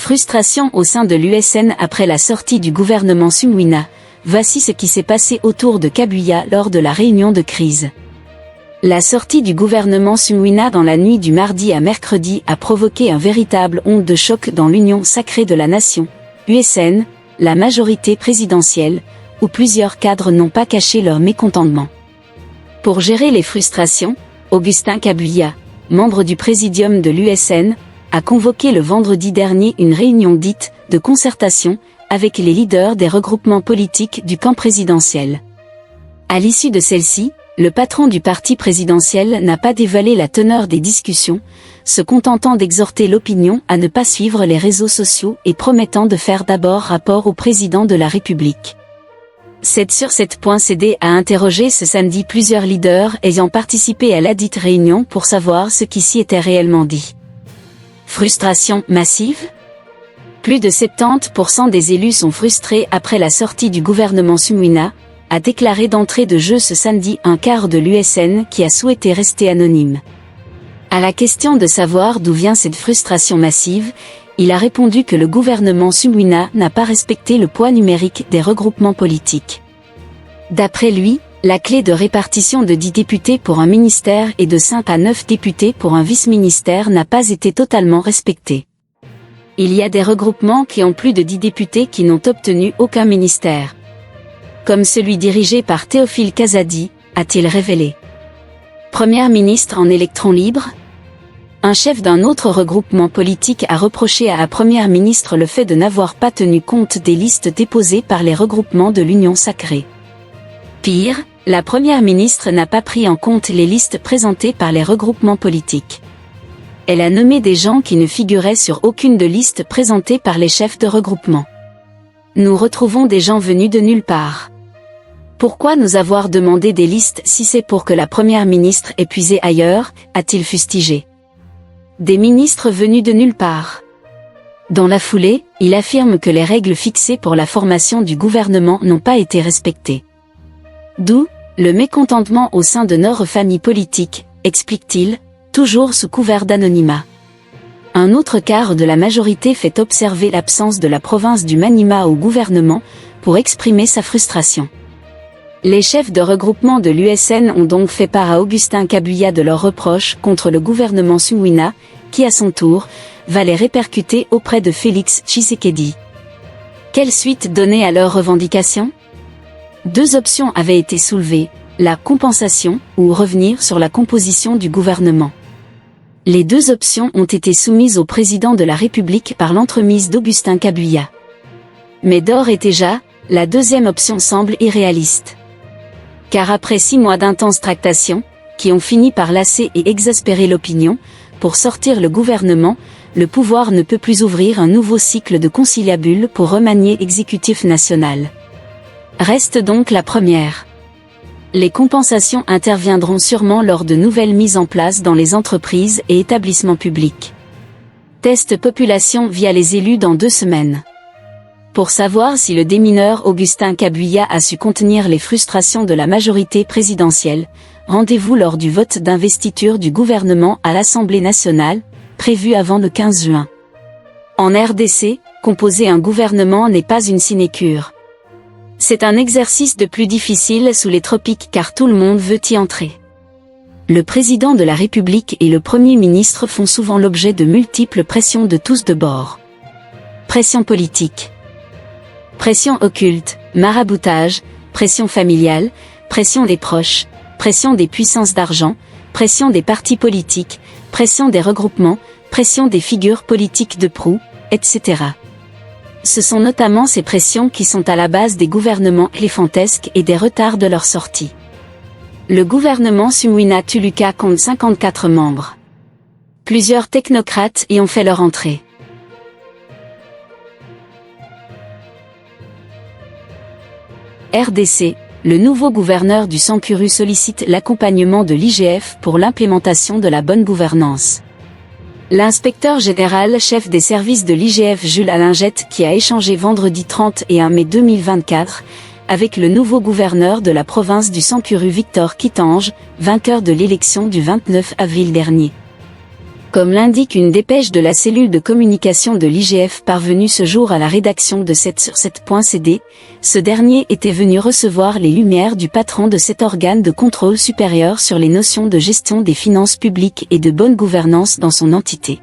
Frustration au sein de l'USN après la sortie du gouvernement Sumwina. Voici ce qui s'est passé autour de Kabuya lors de la réunion de crise. La sortie du gouvernement Sumwina dans la nuit du mardi à mercredi a provoqué un véritable onde de choc dans l'Union sacrée de la nation, USN, la majorité présidentielle, où plusieurs cadres n'ont pas caché leur mécontentement. Pour gérer les frustrations, Augustin Kabuya, membre du présidium de l'USN, a convoqué le vendredi dernier une réunion dite de concertation avec les leaders des regroupements politiques du camp présidentiel. À l'issue de celle-ci, le patron du parti présidentiel n'a pas dévoilé la teneur des discussions, se contentant d'exhorter l'opinion à ne pas suivre les réseaux sociaux et promettant de faire d'abord rapport au président de la République. 7sur7.cd a interrogé ce samedi plusieurs leaders ayant participé à ladite réunion pour savoir ce qui s'y était réellement dit. Frustration massive ? Plus de 70% des élus sont frustrés après la sortie du gouvernement Sumwina, a déclaré d'entrée de jeu ce samedi un quart de l'USN qui a souhaité rester anonyme. À la question de savoir d'où vient cette frustration massive, il a répondu que le gouvernement Sumwina n'a pas respecté le poids numérique des regroupements politiques. D'après lui, la clé de répartition de 10 députés pour un ministère et de 5 à 9 députés pour un vice-ministère n'a pas été totalement respectée. Il y a des regroupements qui ont plus de 10 députés qui n'ont obtenu aucun ministère. Comme celui dirigé par Théophile Kazadi, a-t-il révélé. Première ministre en électron libre ? Un chef d'un autre regroupement politique a reproché à la première ministre le fait de n'avoir pas tenu compte des listes déposées par les regroupements de l'Union sacrée. Pire, la première ministre n'a pas pris en compte les listes présentées par les regroupements politiques. Elle a nommé des gens qui ne figuraient sur aucune de listes présentées par les chefs de regroupement. Nous retrouvons des gens venus de nulle part. Pourquoi nous avoir demandé des listes si c'est pour que la première ministre ait puisé ailleurs, a-t-il fustigé. Des ministres venus de nulle part. Dans la foulée, il affirme que les règles fixées pour la formation du gouvernement n'ont pas été respectées. D'où, le mécontentement au sein de notre famille politique, explique-t-il, toujours sous couvert d'anonymat. Un autre quart de la majorité fait observer l'absence de la province du Maniema au gouvernement, pour exprimer sa frustration. Les chefs de regroupement de l'USN ont donc fait part à Augustin Kabuya de leurs reproches contre le gouvernement Sumwina, qui à son tour, va les répercuter auprès de Félix Tshisekedi. Quelle suite donner à leurs revendications ? 2 options avaient été soulevées, la compensation ou revenir sur la composition du gouvernement. Les 2 options ont été soumises au président de la République par l'entremise d'Augustin Kabuya. Mais d'ores et déjà, la 2e option semble irréaliste. Car après 6 mois d'intenses tractations, qui ont fini par lasser et exaspérer l'opinion, pour sortir le gouvernement, le pouvoir ne peut plus ouvrir un nouveau cycle de conciliabule pour remanier l'exécutif national. Reste donc la première. Les compensations interviendront sûrement lors de nouvelles mises en place dans les entreprises et établissements publics. Test population via les élus dans 2 semaines. Pour savoir si le démineur Augustin Kabuya a su contenir les frustrations de la majorité présidentielle, rendez-vous lors du vote d'investiture du gouvernement à l'Assemblée nationale, prévu avant le 15 juin. En RDC, composer un gouvernement n'est pas une sinécure. C'est un exercice de plus difficile sous les tropiques car tout le monde veut y entrer. Le président de la République et le Premier ministre font souvent l'objet de multiples pressions de tous de bords. Pression politique. Pression occulte, maraboutage, pression familiale, pression des proches, pression des puissances d'argent, pression des partis politiques, pression des regroupements, pression des figures politiques de proue, etc. Ce sont notamment ces pressions qui sont à la base des gouvernements éléphantesques et des retards de leur sortie. Le gouvernement Sumwina Tuluka compte 54 membres. Plusieurs technocrates y ont fait leur entrée. RDC, le nouveau gouverneur du Sankuru sollicite l'accompagnement de l'IGF pour l'implémentation de la bonne gouvernance. L'inspecteur général chef des services de l'IGF Jules Alingette qui a échangé vendredi 31 mai 2024 avec le nouveau gouverneur de la province du Sankuru Victor Kittange, vainqueur de l'élection du 29 avril dernier. Comme l'indique une dépêche de la cellule de communication de l'IGF parvenue ce jour à la rédaction de 7sur7.cd, ce dernier était venu recevoir les lumières du patron de cet organe de contrôle supérieur sur les notions de gestion des finances publiques et de bonne gouvernance dans son entité.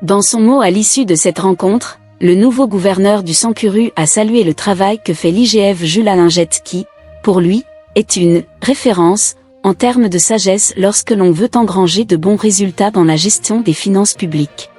Dans son mot à l'issue de cette rencontre, le nouveau gouverneur du Sankuru a salué le travail que fait l'IGF Jules Alingette qui, pour lui, est une référence en termes de sagesse lorsque l'on veut engranger de bons résultats dans la gestion des finances publiques.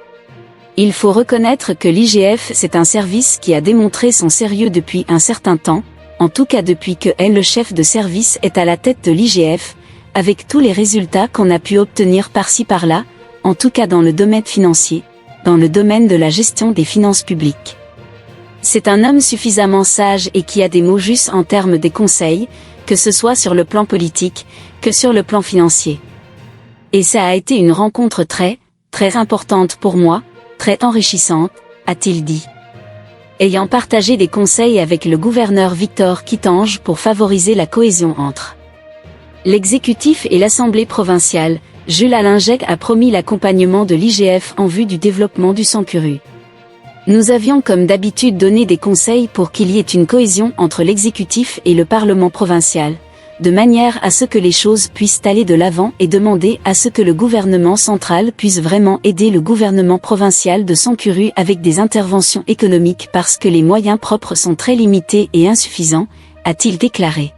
Il faut reconnaître que l'IGF c'est un service qui a démontré son sérieux depuis un certain temps, en tout cas depuis que le chef de service est à la tête de l'IGF, avec tous les résultats qu'on a pu obtenir par-ci par-là, en tout cas dans le domaine financier, dans le domaine de la gestion des finances publiques. C'est un homme suffisamment sage et qui a des mots justes en termes des conseils, que ce soit sur le plan politique, que sur le plan financier. Et ça a été une rencontre très importante pour moi, très enrichissante, a-t-il dit. Ayant partagé des conseils avec le gouverneur Victor Kittange pour favoriser la cohésion entre l'exécutif et l'Assemblée provinciale, Jules Alingette a promis l'accompagnement de l'IGF en vue du développement du Sankuru. Nous avions comme d'habitude donné des conseils pour qu'il y ait une cohésion entre l'exécutif et le Parlement provincial, de manière à ce que les choses puissent aller de l'avant et demander à ce que le gouvernement central puisse vraiment aider le gouvernement provincial de Sankuru avec des interventions économiques parce que les moyens propres sont très limités et insuffisants, a-t-il déclaré.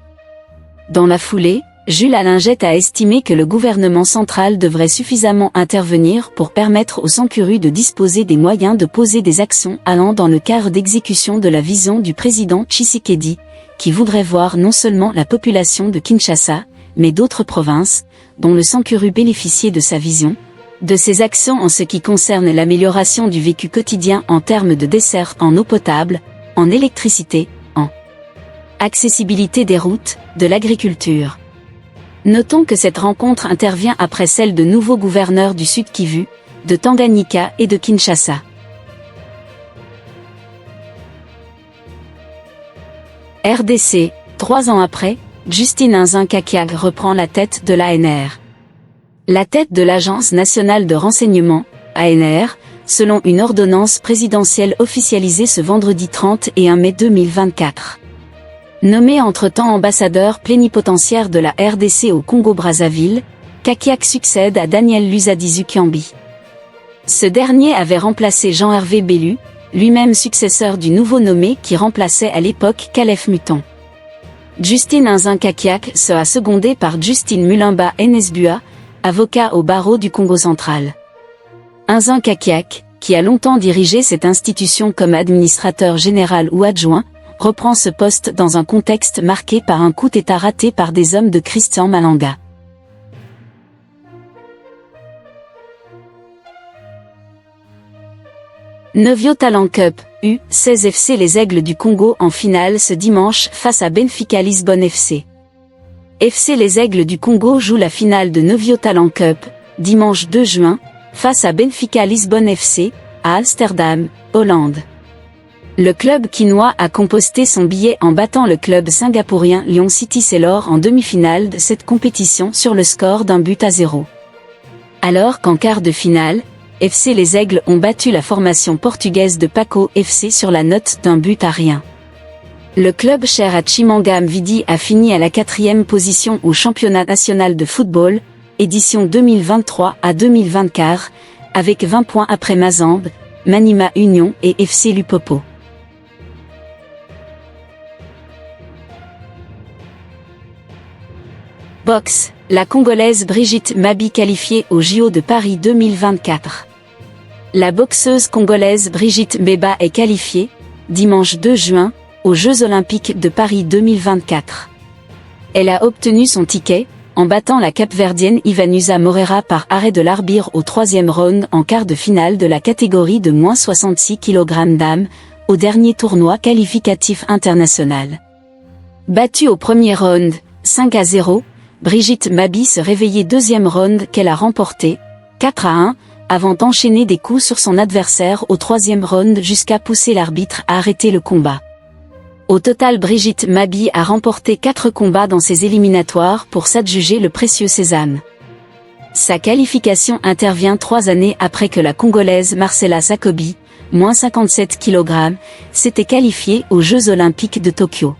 Dans la foulée, Jules Alingette a estimé que le gouvernement central devrait suffisamment intervenir pour permettre au Sankuru de disposer des moyens de poser des actions allant dans le cadre d'exécution de la vision du président Tshisekedi, qui voudrait voir non seulement la population de Kinshasa, mais d'autres provinces, dont le Sankuru bénéficier de sa vision, de ses actions en ce qui concerne l'amélioration du vécu quotidien en termes de dessert en eau potable, en électricité, en accessibilité des routes, de l'agriculture. Notons que cette rencontre intervient après celle de nouveaux gouverneurs du Sud Kivu, de Tanganyika et de Kinshasa. RDC, 3 ans après, Justine Nzinkakiak reprend la tête de l'ANR. La tête de l'Agence nationale de renseignement, ANR, selon une ordonnance présidentielle officialisée ce vendredi 31 mai 2024. Nommé entre-temps ambassadeur plénipotentiaire de la RDC au Congo-Brazzaville, Kakiak succède à Daniel Lusadizukiambi. Ce dernier avait remplacé Jean-Hervé Bellu, lui-même successeur du nouveau nommé qui remplaçait à l'époque Calef Muton. Justine Nzinkakiak sera secondée par Justine Mulimba Enesbua, avocat au barreau du Congo central. Nzinkakiak, qui a longtemps dirigé cette institution comme administrateur général ou adjoint, reprend ce poste dans un contexte marqué par un coup d'État raté par des hommes de Christian Malanga. Novio Talent Cup, U16 FC les Aigles du Congo en finale ce dimanche face à Benfica Lisbonne FC. FC les Aigles du Congo joue la finale de Novio Talent Cup, dimanche 2 juin, face à Benfica Lisbonne FC, à Amsterdam, Hollande. Le club quinois a composté son billet en battant le club singapourien Lyon City Sailor en demi-finale de cette compétition sur le score d'1-0. Alors qu'en quart de finale, FC Les Aigles ont battu la formation portugaise de Paco FC sur la note d'1-0. Le club cher à Chimanga Mvidi a fini à la 4e position au championnat national de football, édition 2023 à 2024, avec 20 points après Mazembe, Manima Union et FC Lupopo. Boxe, la Congolaise Brigitte Mabi qualifiée au JO de Paris 2024. La boxeuse congolaise Brigitte Mbeba est qualifiée, dimanche 2 juin, aux Jeux Olympiques de Paris 2024. Elle a obtenu son ticket, en battant la Cap-Verdienne Ivanusa Moreira par arrêt de l'arbitre au 3e round en quart de finale de la catégorie de moins 66 kg dames, au dernier tournoi qualificatif international. Battue au premier round, 5-0, Brigitte Mabi se réveillait 2e round qu'elle a remporté, 4-1, avant d'enchaîner des coups sur son adversaire au 3e round jusqu'à pousser l'arbitre à arrêter le combat. Au total, Brigitte Mabi a remporté 4 combats dans ses éliminatoires pour s'adjuger le précieux sésame. Sa qualification intervient 3 années après que la Congolaise Marcela Sakobi, moins 57 kg, s'était qualifiée aux Jeux Olympiques de Tokyo.